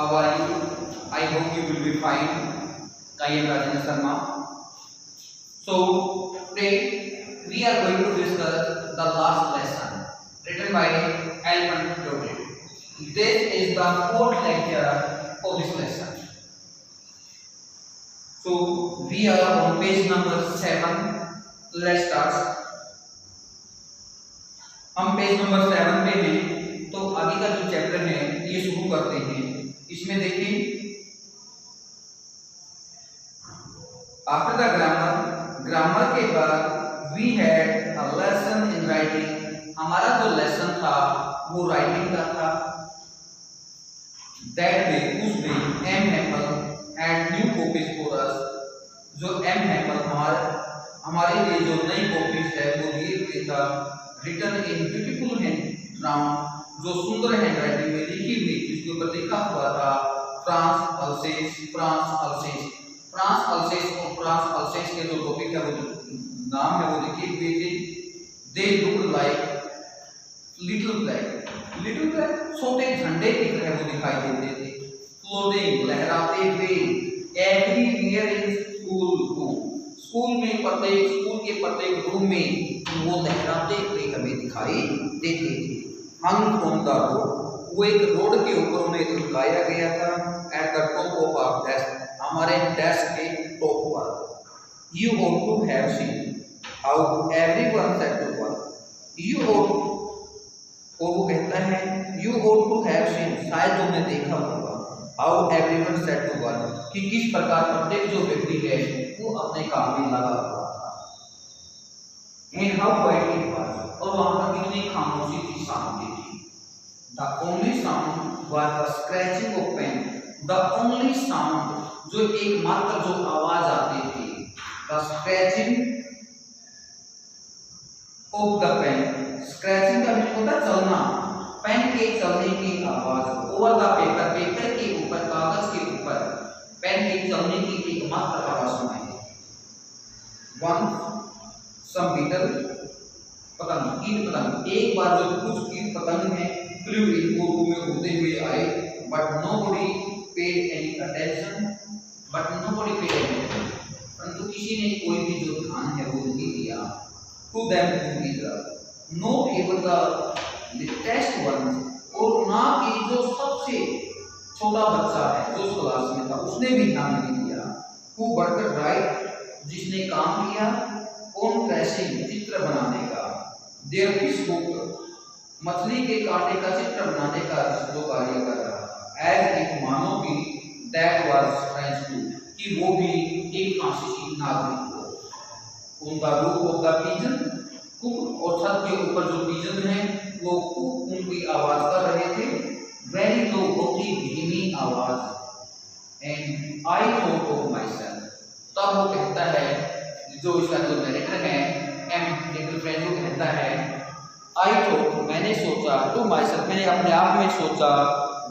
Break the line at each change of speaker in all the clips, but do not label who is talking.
How are you? I hope you will be fine. I am Rajendra Sharma. So today we are going to discuss the last lesson written by Alban Doble. This is the fourth lecture of this lesson. So we are on page number 7. Let's start. हम page number 7 पे हैं, तो आगे का जो chapter है ये शुरू करते हैं। इसमें देखिए, आफ्टर द ग्रामर के बाद we had a lesson in writing. हमारा जो लेसन था वो राइटिंग का था। दैट में उसमें M Hamel had new copies for us. जो एम हैमल हमारे लिए जो नई कॉपीज है वो लिए था written in beautiful hand round, जो सुंदर हैंड राइटिंग में लिखी हुई, जिसके ऊपर लिखा हुआ था फ्रांस अल्सेस। फ्रांस अल्सेस के जो टॉपिक है वो नाम है वो लिखे हुए थे। They look like little flag, छोटे झंडे की तरह वो दिखाई देते थे। फ्लोटिंग, लहराते हुए। एवरीवेयर इन स्कूल के प्रत्येक रूम में वो लहराते हुए हमें दिखाई देते थे। हंग ऑन द रोड, वो एक रोड के ऊपर में लटकाया गया था। At the top of our desk, हमारे डेस्क के टॉप पर। You ought to have seen how everyone said to work। और वो कहता है you ought to have seen, शायद तुमने देखा होगा, how everyone said to work, कि किस प्रकार प्रत्येक जो व्यक्ति है वो अपने काम में लगा हुआ था। And how quiet it was, और वहां पर कितनी खामोशी थी, शांति थी। The only sound was the scratching of pen, the only sound, जो एकमात्र जो आवाज आती थी, the scratching of the pen। Scratching का मतलब होता है चलना, पेन के चलने की आवाज। ओवर द पेपर के ऊपर, कागज के ऊपर पेन के चलने की एकमात्र आवाज सुनाई दी। सम बीटल, पतंग, एक बार जो कुछ कीट पतंग है फ्लू इन, वो में उड़ते हुए आए। But nobody paid any attention, परंतु किसी ने कोई भी जो ध्यान है वो नहीं दिया। To them not even the test one, और ना कि जो सबसे छोटा बच्चा है जो क्लास में था उसने भी ध्यान नहीं दिया। who worked right, जिसने काम किया on tracing, चित्र बनाने का। their fish hook, मछली के कांटे का चित्र बनाने का जो कार्य कर रहा था। as if, मानो कि that was French too, कि वो भी एक फ्रांसीसी नागरिक हो। on the roof of the pigeon, cook, और छत के ऊपर जो पिजन है वो कुक उनकी आवाज कर रहे थे। वेरी लो, बहुत ही धीमी आवाज। And I thought of my self, तब वो कहता है, जो इसका जो नरेटर है एम लिटिल फ्रेंड, वो कहता है आई थॉट, मैंने सोचा, टू माय सेल्फ, मैंने अपने आप में सोचा,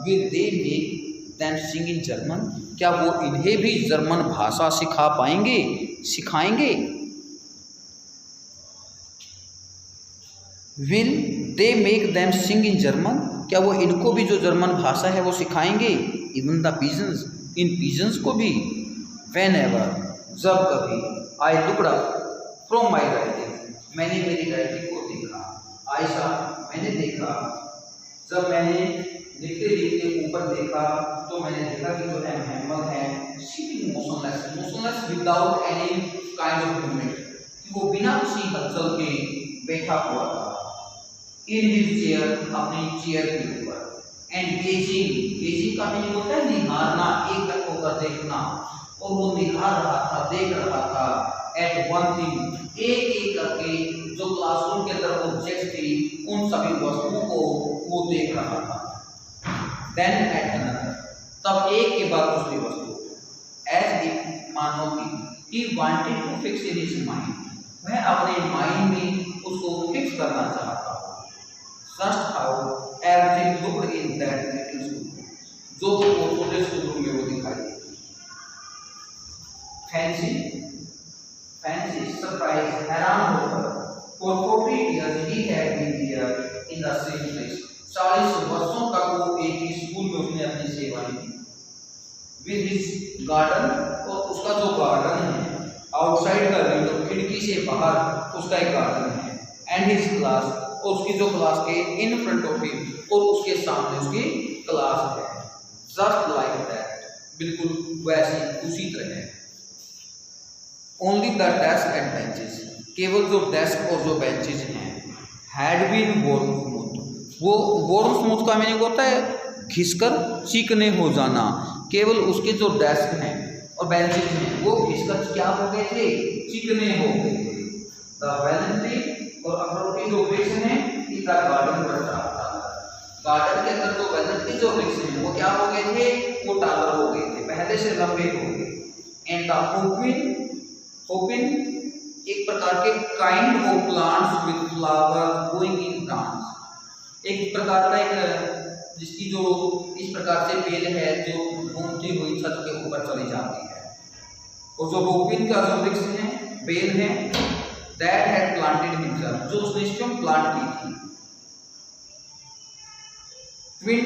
will they make them sing in German, क्या वो इन्हें भी जर्मन भाषा सिखाएंगे। Will they make them sing in German, क्या वो इनको भी जो जर्मन भाषा है वो सिखाएंगे। इवन द पिजन्स, इन पिजन्स को भी। वेन एवर, जब कभी। I looked up from my writing, मैंने मेरी राइटिंग को देखा। आई सा, मैंने देखा। जब मैंने लिखते ऊपर देखा तो मैंने देखा कि जो हैमल है sitting motionless without any kind of movement, कि वो बिना किसी हलचल के बैठा हुआ था। इन हिज चेयर, अपनी चेयर के ऊपर। एंड गेजिंग का मीनिंग होता है निहारना, एक तक होकर देखना, और वो निहार रहा था, देख रहा था। एट वन थिंग, एक करके जो क्लासरूम के अंदर ऑब्जेक्ट्स थी उन सभी वस्तुओं को वो देख रहा था। देन एट अनदर, तब एक के बाद दूसरी वस्तु। एज इफ, मानो कि he wanted to fix in his mind, वह अपने माइंड में उसको फिक्स करना चाहता। Just how everything looked in that little school, जो वो छोटे स्कूल में वो दिखाई देती। फैंसी, सरप्राइज, हैरान होकर। For 40 years he had been there in the same place, 40 वर्षों तक वो एक ही स्कूल में उसने अपनी सेवाएं दी। विद हिज गार्डन, और उसका जो गार्डन है, आउटसाइड का विंडो, खिड़की से बाहर उसका एक गार्डन है, एंड हिज क्लास, और उसकी जो क्लास के इन फ्रंट ऑफ हिम, और उसके सामने उसकी क्लास है। जस्ट लाइक दैट, बिल्कुल वैसी उसी तरह। Only the desk and benches, केवल जो डेस्क और जो बेंचेस हैं, हैड बीन वॉर्न स्मूथ, वो वॉर्न स्मूथ का मीनिंग होता है घिसकर चिकने हो जाना। केवल उसके जो डेस्क हैं और बेंचेस हैं वो घिसकर क्या हो गए थे, चिकने हो गए थे। द वैलेंट्री और अखरोट जो वृक्ष हैं, इसका गार्डन बढ़ रहा था। गार्डन के अंदर जो वैलेंट्री जो वृक्ष हैं वो क्या हो गए थे, वो टावर हो गए थे, पहले से लंबे हो गए। एंड द होपिन एक प्रकार के kind of plants with flower going in dance, एक प्रकार का एक जिसकी जो इस प्रकार से बेल है जो घूमती हुई छत के ऊपर चली जाती है। और जो होपिन का जो वृक्ष है, बेल है, दैट हैड प्लांटेड हिमसेल्फ, जो उसने स्वयं प्लांट की थी। Twin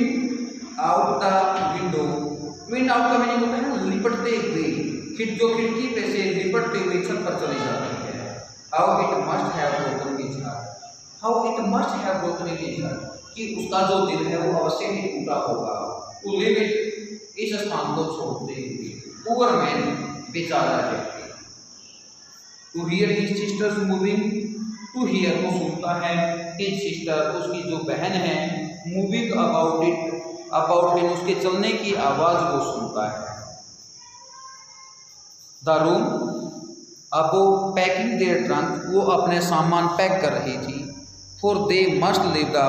out the window, twin out का मीनिंग होता है लिपटते हुए, जो खिड़की पे से लिपटते हुए छत पर चली जाती है। How it must have broken his heart, how it must have broken his heart, कि उसका जो दिल है वो अवश्य ही टूटा होगा। टू लिव इट, इस स्थान को छोड़ते हुए। पुअर मैन, बेचारा व्यक्ति। To hear his sisters moving, to hear वो सुनता है, हिज सिस्टर उसकी जो बहन है, मूविंग अबाउट इन उसके चलने की आवाज वो सुनता है। द रूम, अब वो पैकिंग देयर ट्रंक, वो अपने सामान पैक कर रही थी। For they must leave the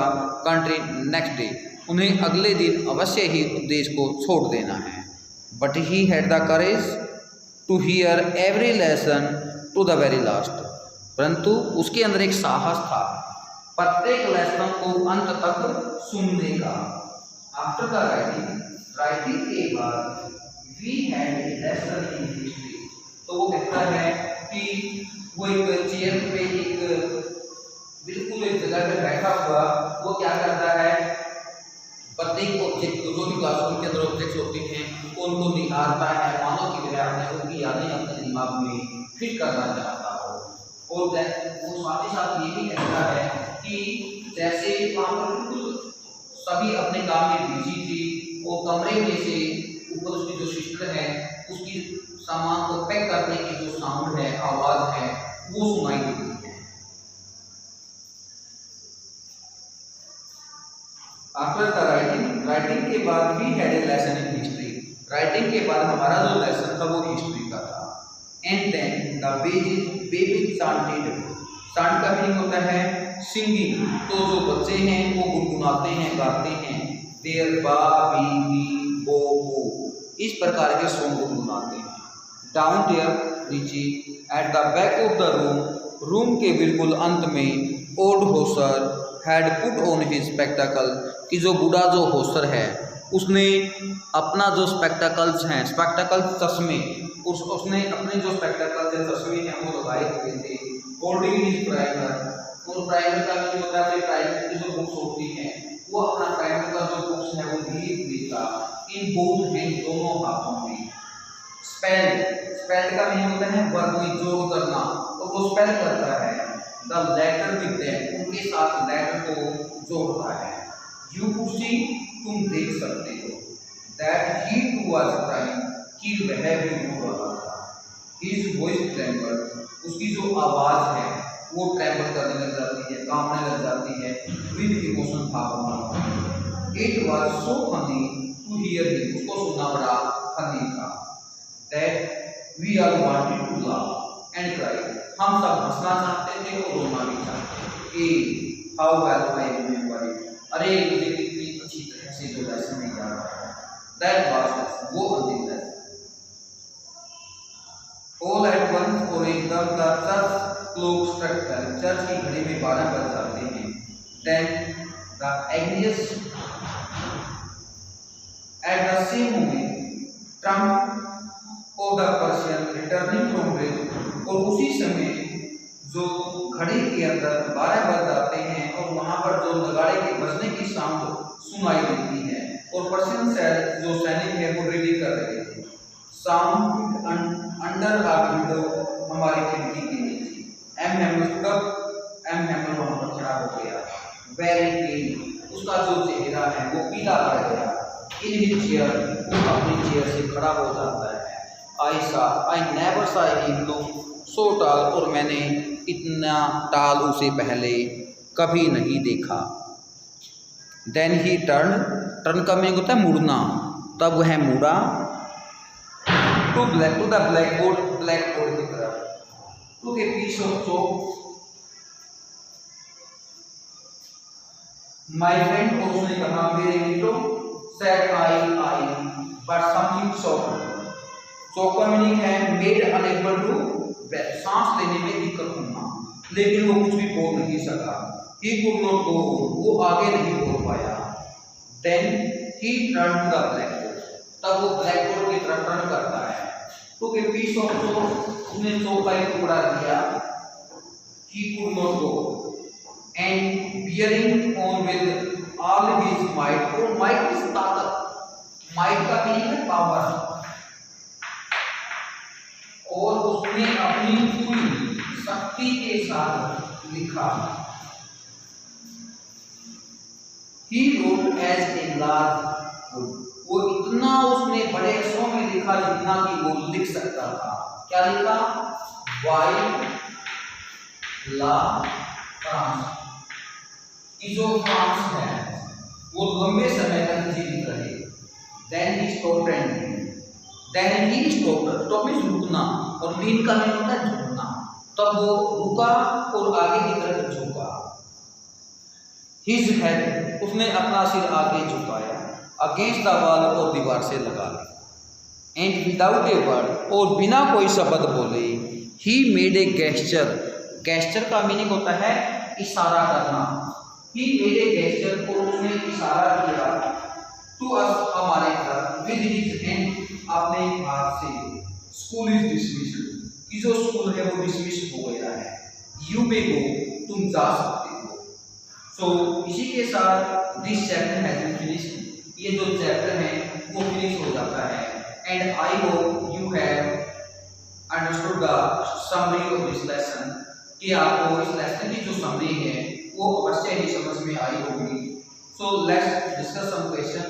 country next day, उन्हें अगले दिन अवश्य ही देश को छोड़ देना है। But he had the courage to hear every lesson to the very last, परंतु उसके अंदर एक साहस था प्रत्येक लेसन को अंत तक सुनने का। आफ्टर द राइटिंग के बाद we had a lesson in history, तो वो कहता है कि वो एक चेयर पे एक बिल्कुल एक जगह पे बैठा हुआ, वो क्या करता है, प्रत्येक ऑब्जेक्ट को, जो भी क्लासरूम के अंदर ऑब्जेक्ट्स होते हैं उनको निखारता है, मानो कि वह अपने उनकी यादें अपने दिमाग में फिट करना चाहता हो। और वो साथ ही साथ ये भी कहता है कि जैसे वहाँ पर बिल्कुल सभी अपने काम में बिजी थी, वो कमरे में से ऊपर उसकी जो सिस्टर है उसकी सामान को पैक करने की जो साउंड है, आवाज है, वो सुनाई देती है। आफ्टर द राइटिंग के बाद भी had a lesson in history, writing के बाद हमारा जो लेसन था वो हिस्ट्री का था। And then the baby chanted, chant का मीनिंग होता है सिंगिंग, तो जो बच्चे हैं वो गुनगुनाते हैं, गाते हैं। देयर बा बी बी बो बो, इस प्रकार के सॉन्ग गुनगुनाते हैं। डाउन देयर, नीचे, at the back of the room के बिल्कुल अंत में, old Hosier had put on his spectacle, कि जो बूढ़ा जो होसर है उसने अपना जो स्पेक्टेकल्स हैं, स्पेक्टेकल्स चश्मे, उसने अपने जो स्पेक्टेकल्स हैं, चश्मे हैं, वो लगाए हुए थे। होल्डिंग हिज प्राइमर, और प्राइमर का मतलब होता है प्राइमर की जो बुक्स होती हैं, वो अपना प्राइमर का जो बुक्स है वो लिए हुए था इन बोथ हैंड, दोनों हाथों में। स्पेल, स्पेल का मीनिंग होता है वर्ग में जोड़ करना, तो वो स्पेल करता है। द लेटर विद देम, उनके साथ लेटर को जोड़ता है। यू कुड सी, तुम देख सकते हो, that he too was crying, कि वह भी रो रहा था। हिज वॉइस ट्रेम्बल्ड, उसकी जो आवाज है वो ट्रेम्बल करने लग जाती है, कांपने लग जाती है विद इमोशन, भावना। It was so funny to hear him, उसको सुनना बड़ा फनी था। That we are wanted to laugh and cry, हम सब हंसना चाहते थे और रोना भी चाहते थे। How well I remember it, अरे मुझे कितनी अच्छी तरह से जो लेसन में याद आया। दैट वाज, वो अंतिम लेसन। ऑल एट वंस, और एकदम the church clock struck 12, church की घड़ी में 12 बज जाते हैं। Then the Agnus, at the same moment trump of the Persian returning from break, और उसी समय जो घड़ी के अंदर 12 बज जाते हैं और वहां पर जो नगाड़े के बजने की साउंड सुनाई देती है, और पर्शियन जो सैनिक है वो रेडी कर रहे थे। साउंड अंडर आ विंडो, हमारी खिड़की के नीचे। M Hamer stood up, M Hamer वहां पर खड़ा हो गया। वेरी पेल, उसका जो चेहरा है वो पीला पड़ गया। इन हिज चेयर, वो अपनी चेयर से खड़ा हो जाता है। आई नेवर सा हिम लुक सो टाल, और मैंने इतना टाल उसे पहले कभी नहीं देखा। देन ही टर्न का मीनिंग होता है मुड़ना, तब वह मुड़ा टू द ब्लैक बोर्ड की तरफ, to a piece of chalk. My friend, और उसने कहा मेरे मित्रों, said I but something choke. Choke का मीनिंग है मेड अनएबल टू ब्रेथ, सांस लेने में दिक्कत होना, लेकिन वो कुछ भी बोल नहीं सका। ही कुड नॉट गो, वो आगे नहीं बोल पाया। Then he turn to the black board, तब वो ब्लैक बोर्ड की तरफ टर्न करता है। To a piece of chalk, उसने चॉक का एक टुकड़ा दिया। He could not go and bearing on with all his might, और माइट इज ताकत, माइट का मीनिंग है पावर, और उसने अपनी पूरी शक्ति के साथ लिखा। He wrote as a large book, वो इतना उसने बड़े अक्षरों में लिखा जितना कि वो लिख सकता था। क्या लिखा? वाइल ला फ्रांस, कि जो फ्रांस है वो लंबे समय तक जीवित रहे। Then he stopped and stop means रुकना, और लीन का मीन होता है झुकना। तब वो रुका और आगे की तरफ झुका। हिज हेड, उसने अपना सिर आगे झुकाया। अगेंस्ट द वॉल, और दीवार से लगा लिया। एंड विदाउट ए वर्ड, और बिना कोई शब्द बोले, he made a gesture. Gesture का मीनिंग होता है इशारा करना। ही मेड ए गेस्चर, और उसने इशारा किया टू अस, हमारे तरफ, विद हिज हैंड, अपने हाथ से। स्कूल इज डिसमिस्ड, कि जो स्कूल है वो डिसमिस हो गया है। यू मे गो, तुम जा सकते हो। सो इसी के साथ this chapter has been finished, ये जो चैप्टर है वो फिनिश हो जाता है। And I hope you have understood the summary of this lesson, कि आपको इस लेसन की जो समरी है वो अवश्य ही समझ में आई होगी। So let's discuss some question.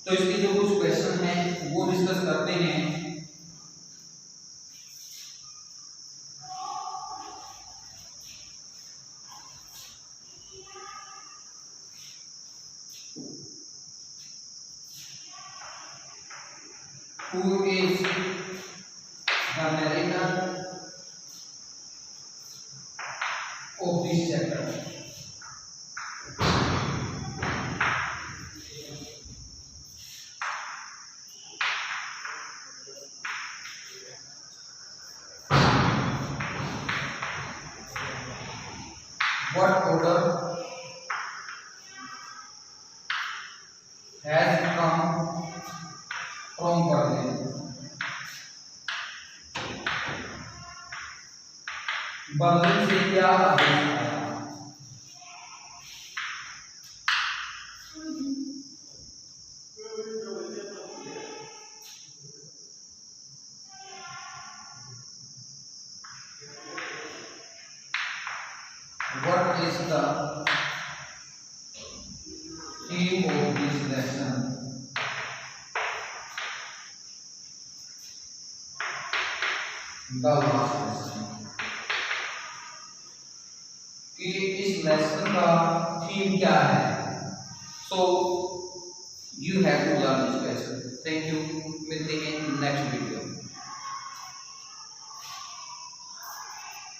तो इसके जो कुछ क्वेश्चन हैं वो डिस्कस करते हैं। Who is the narrator of this chapter? What order has come from Berlin? Berlin से क्या आदेश आया? What is the theme of this lesson? The last lesson. कि इस लेसन का थीम क्या है? So you have to learn this lesson. Thank you. मिलते हैं नेक्स्ट वीडियो।